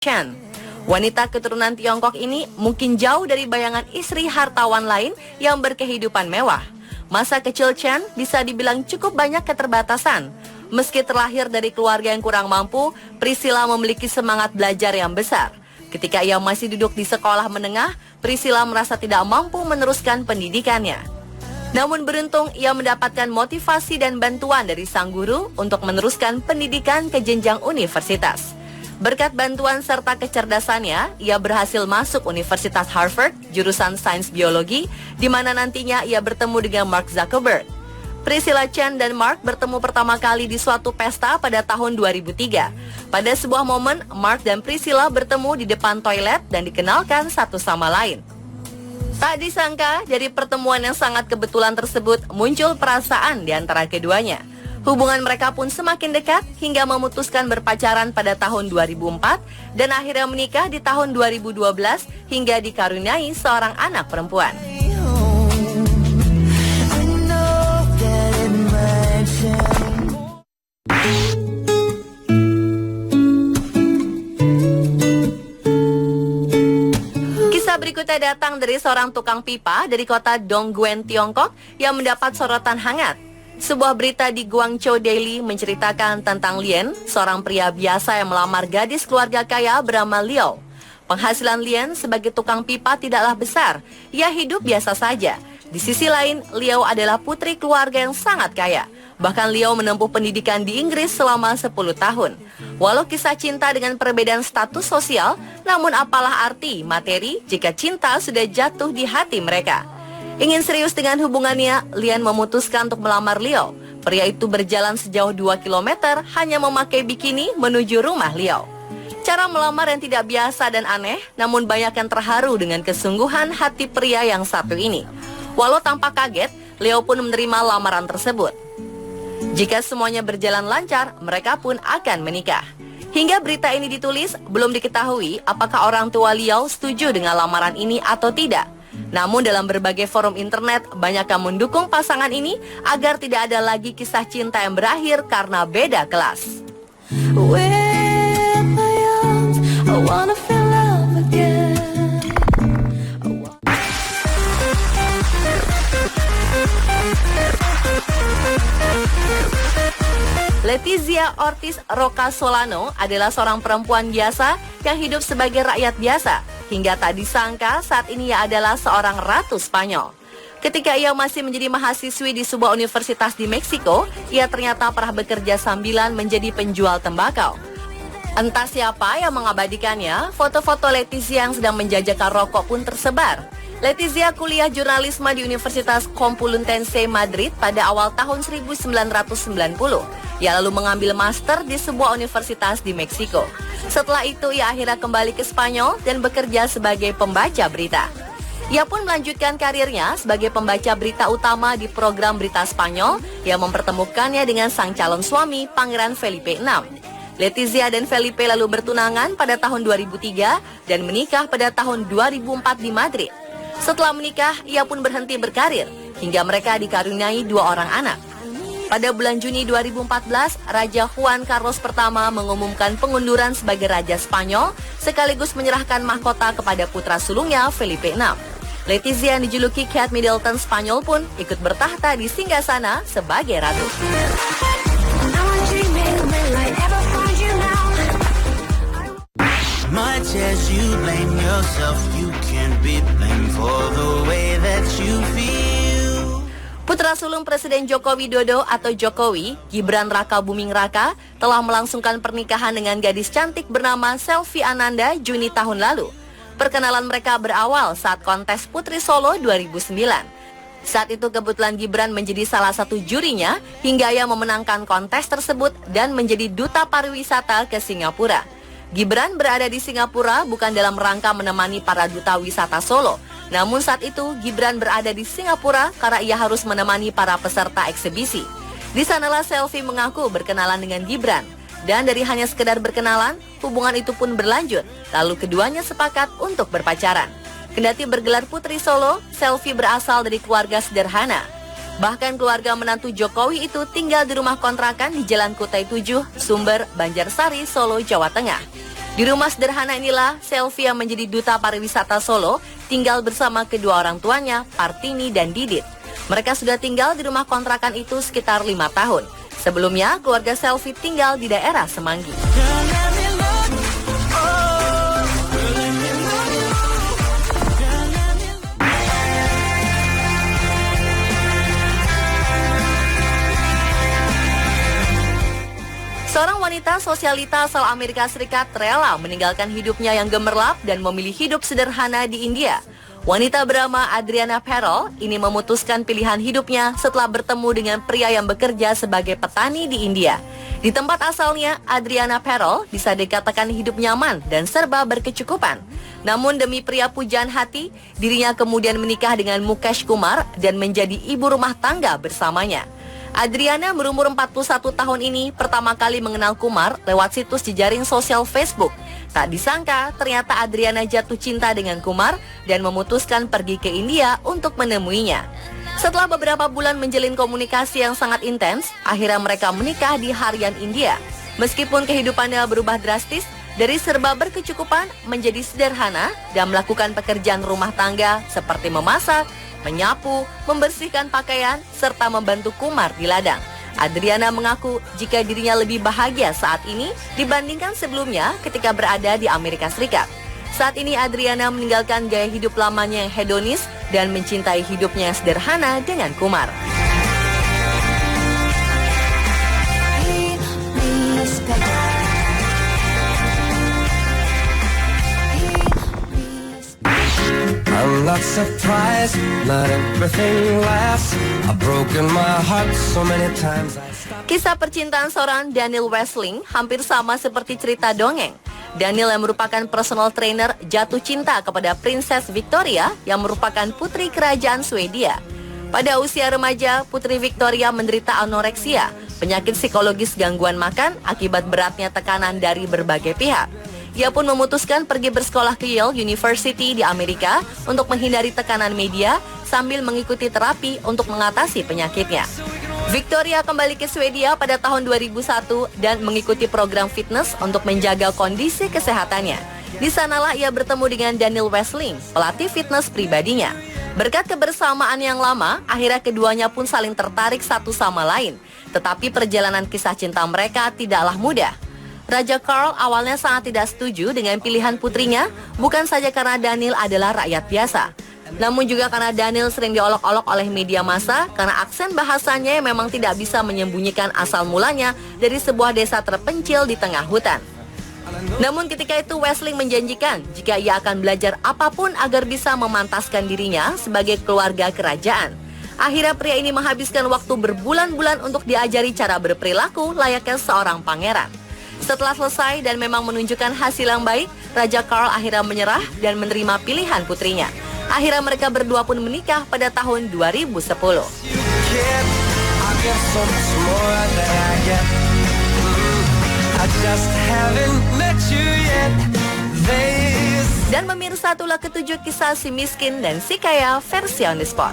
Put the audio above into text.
Chen. Wanita keturunan Tiongkok ini mungkin jauh dari bayangan istri hartawan lain yang berkehidupan mewah. Masa kecil Chen bisa dibilang cukup banyak keterbatasan. Meski terlahir dari keluarga yang kurang mampu, Priscilla memiliki semangat belajar yang besar. Ketika ia masih duduk di sekolah menengah, Priscilla merasa tidak mampu meneruskan pendidikannya. Namun beruntung ia mendapatkan motivasi dan bantuan dari sang guru untuk meneruskan pendidikan ke jenjang universitas. Berkat bantuan serta kecerdasannya, ia berhasil masuk Universitas Harvard, jurusan Sains Biologi, di mana nantinya ia bertemu dengan Mark Zuckerberg. Priscilla Chen dan Mark bertemu pertama kali di suatu pesta pada tahun 2003. Pada sebuah momen, Mark dan Priscilla bertemu di depan toilet dan dikenalkan satu sama lain. Tak disangka, dari pertemuan yang sangat kebetulan tersebut muncul perasaan di antara keduanya. Hubungan mereka pun semakin dekat hingga memutuskan berpacaran pada tahun 2004 dan akhirnya menikah di tahun 2012 hingga dikaruniai seorang anak perempuan. Kisah berikutnya datang dari seorang tukang pipa dari kota Dongguan, Tiongkok yang mendapat sorotan hangat. Sebuah berita di Guangzhou Daily menceritakan tentang Lien, seorang pria biasa yang melamar gadis keluarga kaya bernama Liu. Penghasilan Lien sebagai tukang pipa tidaklah besar, ia hidup biasa saja. Di sisi lain, Liu adalah putri keluarga yang sangat kaya. Bahkan Liu menempuh pendidikan di Inggris selama 10 tahun. Walau kisah cinta dengan perbedaan status sosial, namun apalah arti materi jika cinta sudah jatuh di hati mereka. Ingin serius dengan hubungannya, Lien memutuskan untuk melamar Liu. Pria itu berjalan sejauh 2 km hanya memakai bikini menuju rumah Liu. Cara melamar yang tidak biasa dan aneh, namun banyak yang terharu dengan kesungguhan hati pria yang satu ini. Walau tampak kaget, Liu pun menerima lamaran tersebut. Jika semuanya berjalan lancar, mereka pun akan menikah. Hingga berita ini ditulis, belum diketahui apakah orang tua Liu setuju dengan lamaran ini atau tidak. Namun dalam berbagai forum internet, banyak yang mendukung pasangan ini agar tidak ada lagi kisah cinta yang berakhir karena beda kelas. Letizia Ortiz Roca Solano adalah seorang perempuan biasa yang hidup sebagai rakyat biasa. Hingga tak disangka saat ini ia adalah seorang ratu Spanyol. Ketika ia masih menjadi mahasiswi di sebuah universitas di Meksiko, ia ternyata pernah bekerja sambilan menjadi penjual tembakau. Entah siapa yang mengabadikannya, foto-foto Letizia yang sedang menjajakan rokok pun tersebar. Letizia kuliah jurnalisme di Universitas Complutense Madrid pada awal tahun 1990. Ia lalu mengambil master di sebuah universitas di Meksiko. Setelah itu ia akhirnya kembali ke Spanyol dan bekerja sebagai pembaca berita. Ia pun melanjutkan karirnya sebagai pembaca berita utama di program berita Spanyol yang mempertemukannya dengan sang calon suami Pangeran Felipe VI. Letizia dan Felipe lalu bertunangan pada tahun 2003 dan menikah pada tahun 2004 di Madrid. Setelah menikah, ia pun berhenti berkarir hingga mereka dikaruniai 2 orang anak. Pada bulan Juni 2014, Raja Juan Carlos pertama mengumumkan pengunduran sebagai Raja Spanyol sekaligus menyerahkan mahkota kepada putra sulungnya Felipe VI. Letizia yang dijuluki Kate Middleton Spanyol pun ikut bertahta di singgasana sebagai ratu. Much as you blame yourself, you can't be blamed for the way that you feel. Putra sulung Presiden Joko Widodo atau Jokowi, Gibran Raka Buming Raka, telah melangsungkan pernikahan dengan gadis cantik bernama Selvi Ananda Juni tahun lalu. Perkenalan mereka berawal saat kontes Putri Solo 2009. Saat itu kebetulan Gibran menjadi salah satu jurinya hingga ia memenangkan kontes tersebut dan menjadi duta pariwisata ke Singapura. Gibran berada di Singapura bukan dalam rangka menemani para duta wisata Solo. Namun saat itu Gibran berada di Singapura karena ia harus menemani para peserta eksibisi. Di sanalah Selvi mengaku berkenalan dengan Gibran. Dan dari hanya sekedar berkenalan, hubungan itu pun berlanjut. Lalu keduanya sepakat untuk berpacaran. Kendati bergelar Putri Solo, Selvi berasal dari keluarga sederhana. Bahkan keluarga menantu Jokowi itu tinggal di rumah kontrakan di Jalan Kutai 7, Sumber, Banjarsari, Solo, Jawa Tengah. Di rumah sederhana inilah Selvi yang menjadi duta pariwisata Solo tinggal bersama kedua orang tuanya, Partini dan Didit. Mereka sudah tinggal di rumah kontrakan itu sekitar 5 tahun. Sebelumnya, keluarga Selvi tinggal di daerah Semanggi. Seorang wanita sosialita asal Amerika Serikat rela meninggalkan hidupnya yang gemerlap dan memilih hidup sederhana di India. Wanita bernama Adriana Perel ini memutuskan pilihan hidupnya setelah bertemu dengan pria yang bekerja sebagai petani di India. Di tempat asalnya, Adriana Perel bisa dikatakan hidup nyaman dan serba berkecukupan. Namun demi pria pujaan hati, dirinya kemudian menikah dengan Mukesh Kumar dan menjadi ibu rumah tangga bersamanya. Adriana berumur 41 tahun ini pertama kali mengenal Kumar lewat situs jejaring sosial Facebook. Tak disangka ternyata Adriana jatuh cinta dengan Kumar dan memutuskan pergi ke India untuk menemuinya. Setelah beberapa bulan menjalin komunikasi yang sangat intens, akhirnya mereka menikah di harian India. Meskipun kehidupannya berubah drastis, dari serba berkecukupan menjadi sederhana dan melakukan pekerjaan rumah tangga seperti memasak, menyapu, membersihkan pakaian, serta membantu Kumar di ladang. Adriana mengaku jika dirinya lebih bahagia saat ini dibandingkan sebelumnya ketika berada di Amerika Serikat. Saat ini Adriana meninggalkan gaya hidup lamanya yang hedonis dan mencintai hidupnya yang sederhana dengan Kumar. I'm not surprised, not everything lasts. I've broken my heart so many times. Kisah percintaan seorang Daniel Westling hampir sama seperti cerita dongeng. Daniel yang merupakan personal trainer jatuh cinta kepada Princess Victoria yang merupakan putri kerajaan Swedia. Pada usia remaja, Putri Victoria menderita anoreksia, penyakit psikologis gangguan makan akibat beratnya tekanan dari berbagai pihak. Ia pun memutuskan pergi bersekolah ke Yale University di Amerika untuk menghindari tekanan media sambil mengikuti terapi untuk mengatasi penyakitnya. Victoria kembali ke Swedia pada tahun 2001 dan mengikuti program fitness untuk menjaga kondisi kesehatannya. Di sanalah ia bertemu dengan Daniel Westling, pelatih fitness pribadinya. Berkat kebersamaan yang lama, akhirnya keduanya pun saling tertarik satu sama lain. Tetapi perjalanan kisah cinta mereka tidaklah mudah. Raja Karl awalnya sangat tidak setuju dengan pilihan putrinya, bukan saja karena Daniel adalah rakyat biasa, namun juga karena Daniel sering diolok-olok oleh media massa karena aksen bahasanya yang memang tidak bisa menyembunyikan asal mulanya dari sebuah desa terpencil di tengah hutan. Namun ketika itu Westling menjanjikan jika ia akan belajar apapun agar bisa memantaskan dirinya sebagai keluarga kerajaan. Akhirnya pria ini menghabiskan waktu berbulan-bulan untuk diajari cara berperilaku layaknya seorang pangeran. Setelah selesai dan memang menunjukkan hasil yang baik, Raja Karl akhirnya menyerah dan menerima pilihan putrinya. Akhirnya mereka berdua pun menikah pada tahun 2010. Dan pemirsa, itulah ketujuh kisah si miskin dan si kaya versi On The Spot.